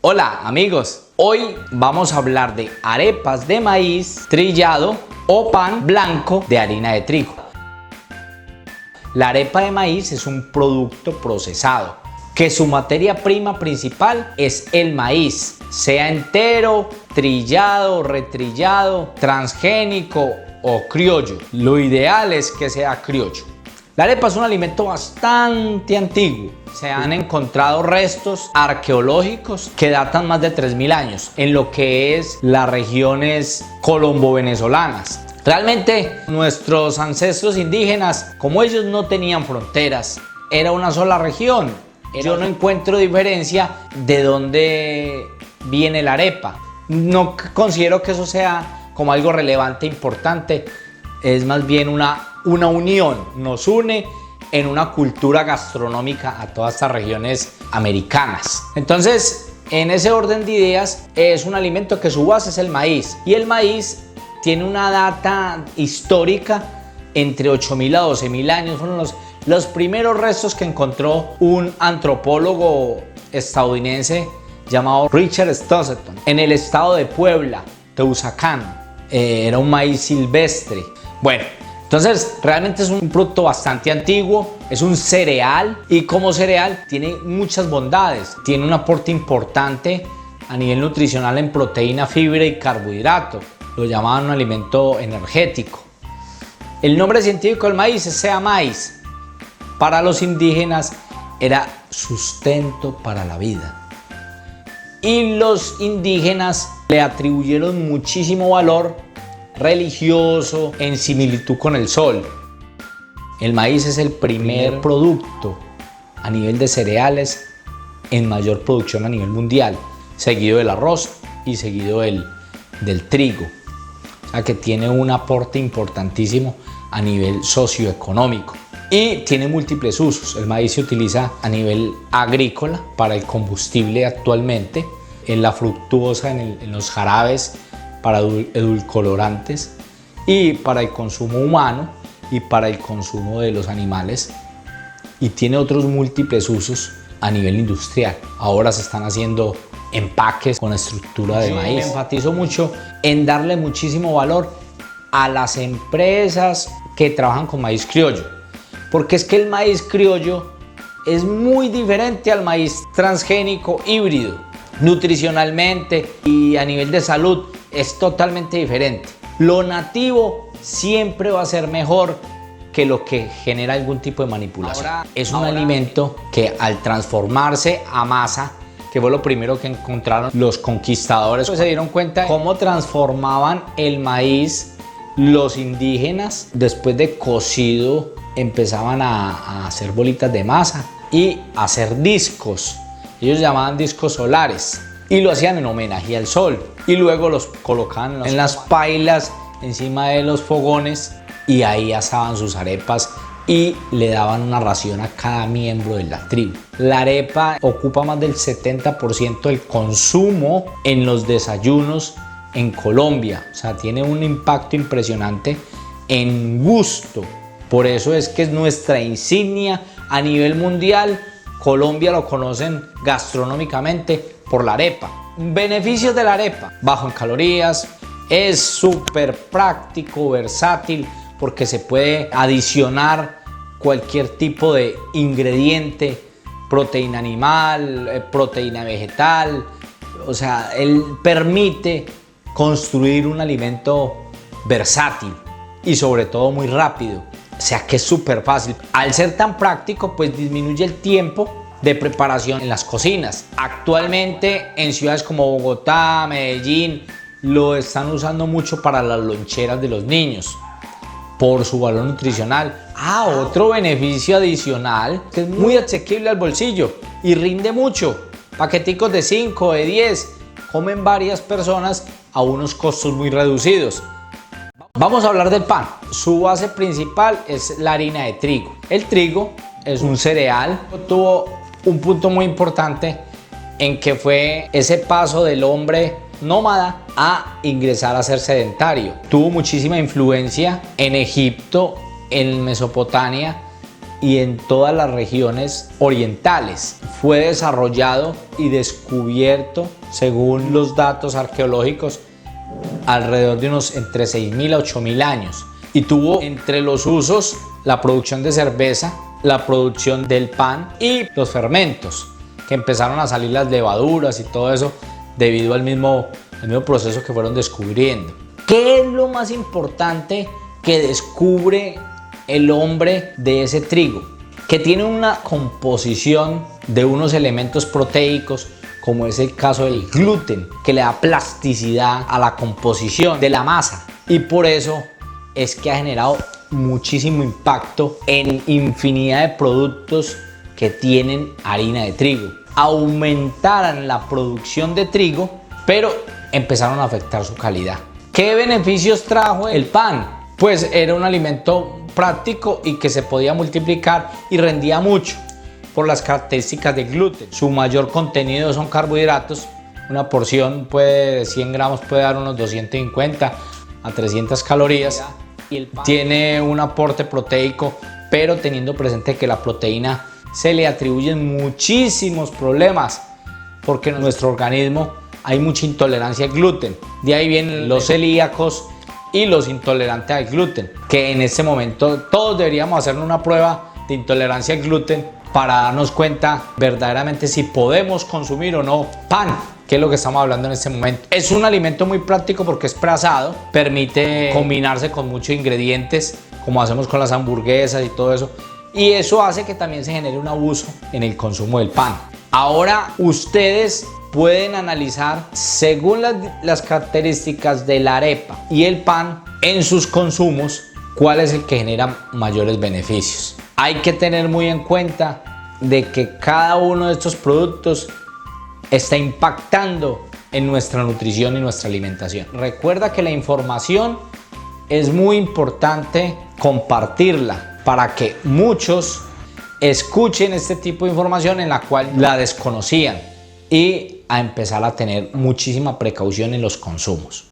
Hola amigos, hoy vamos a hablar de arepas de maíz trillado o pan blanco de harina de trigo. La arepa de maíz es un producto procesado que su materia prima principal es el maíz, sea entero, trillado, retrillado, transgénico o criollo. Lo ideal es que sea criollo. La arepa es un alimento bastante antiguo. Se han encontrado restos arqueológicos que datan más de 3000 años en lo que es las regiones colombo-venezolanas. Realmente nuestros ancestros indígenas, como ellos no tenían fronteras, era una sola región. Yo no encuentro diferencia de dónde viene la arepa. No considero que eso sea como algo relevante, importante. Es más bien una unión, nos une en una cultura gastronómica a todas estas regiones americanas. Entonces, en ese orden de ideas, es un alimento que su base es el maíz. Y el maíz tiene una data histórica entre 8000 a 12000 años. Fueron los primeros restos que encontró un antropólogo estadounidense llamado Richard Stosselton en el estado de Puebla, Tehuacán. Era un maíz silvestre. Bueno, entonces realmente es un producto bastante antiguo, es un cereal y como cereal tiene muchas bondades. Tiene un aporte importante a nivel nutricional en proteína, fibra y carbohidrato. Lo llamaban un alimento energético. El nombre científico del maíz es sea maíz. Para los indígenas era sustento para la vida. Y los indígenas le atribuyeron muchísimo valor religioso en similitud con el sol. El maíz es el primer producto a nivel de cereales en mayor producción a nivel mundial, seguido del arroz y seguido del trigo. O sea que tiene un aporte importantísimo a nivel socioeconómico y tiene múltiples usos. El maíz se utiliza a nivel agrícola para el combustible actualmente, en la fructuosa, en los jarabes, para edulcorantes y para el consumo humano y para el consumo de los animales, y tiene otros múltiples usos a nivel industrial. Ahora se están haciendo empaques con estructura de maíz. Me enfatizo mucho en darle muchísimo valor a las empresas que trabajan con maíz criollo, porque es que el maíz criollo es muy diferente al maíz transgénico híbrido. Nutricionalmente y a nivel de salud es totalmente diferente. Lo nativo siempre va a ser mejor que lo que genera algún tipo de manipulación. Es un alimento que al transformarse a masa, que fue lo primero que encontraron los conquistadores, pues se dieron cuenta de cómo transformaban el maíz los indígenas. Después de cocido empezaban a hacer bolitas de masa y a hacer discos. Ellos llamaban discos solares y lo hacían en homenaje al sol, y luego los colocaban en las pailas encima de los fogones y ahí asaban sus arepas y le daban una ración a cada miembro de la tribu. La arepa ocupa más del 70% del consumo en los desayunos en Colombia. O sea, tiene un impacto impresionante en gusto. Por eso es que es nuestra insignia a nivel mundial. Colombia lo conocen gastronómicamente por la arepa. Beneficios de la arepa: bajo en calorías, es súper práctico, versátil, porque se puede adicionar cualquier tipo de ingrediente, proteína animal, proteína vegetal. O sea, él permite construir un alimento versátil y sobre todo muy rápido. O sea que es súper fácil. Al ser tan práctico, pues disminuye el tiempo de preparación en las cocinas. Actualmente en ciudades como Bogotá, Medellín, lo están usando mucho para las loncheras de los niños por su valor nutricional. Otro beneficio adicional, que es muy asequible al bolsillo y rinde mucho. Paqueticos de 5, de 10, comen varias personas a unos costos muy reducidos. Vamos a hablar del pan. Su base principal es la harina de trigo. El trigo es un cereal. Tuvo un punto muy importante en que fue ese paso del hombre nómada a ingresar a ser sedentario. Tuvo muchísima influencia en Egipto, en Mesopotamia y en todas las regiones orientales. Fue desarrollado y descubierto, según los datos arqueológicos, alrededor de unos entre 6.000 a 8.000 años, y tuvo entre los usos la producción de cerveza, la producción del pan y los fermentos, que empezaron a salir las levaduras y todo eso debido al mismo proceso que fueron descubriendo. ¿Qué es lo más importante que descubre el hombre de ese trigo? Que tiene una composición de unos elementos proteicos, como es el caso del gluten, que le da plasticidad a la composición de la masa, y por eso es que ha generado muchísimo impacto en infinidad de productos que tienen harina de trigo. Aumentaran la producción de trigo, pero empezaron a afectar su calidad. ¿Qué beneficios trajo el pan? Pues era un alimento práctico y que se podía multiplicar y rendía mucho por las características del gluten. Su mayor contenido son carbohidratos. Una porción de 100 gramos puede dar unos 250 a 300 calorías. Tiene un aporte proteico, pero teniendo presente que la proteína se le atribuyen muchísimos problemas, porque en nuestro organismo hay mucha intolerancia al gluten. De ahí vienen los celíacos y los intolerantes al gluten, que en este momento todos deberíamos hacer una prueba de intolerancia al gluten para darnos cuenta verdaderamente si podemos consumir o no pan, que es lo que estamos hablando en este momento. Es un alimento muy práctico porque es prensado, permite combinarse con muchos ingredientes, como hacemos con las hamburguesas y todo eso, y eso hace que también se genere un abuso en el consumo del pan. Ahora ustedes pueden analizar, según las características de la arepa y el pan en sus consumos, cuál es el que genera mayores beneficios. Hay que tener muy en cuenta de que cada uno de estos productos está impactando en nuestra nutrición y nuestra alimentación. Recuerda que la información es muy importante compartirla para que muchos escuchen este tipo de información en la cual la desconocían, y a empezar a tener muchísima precaución en los consumos.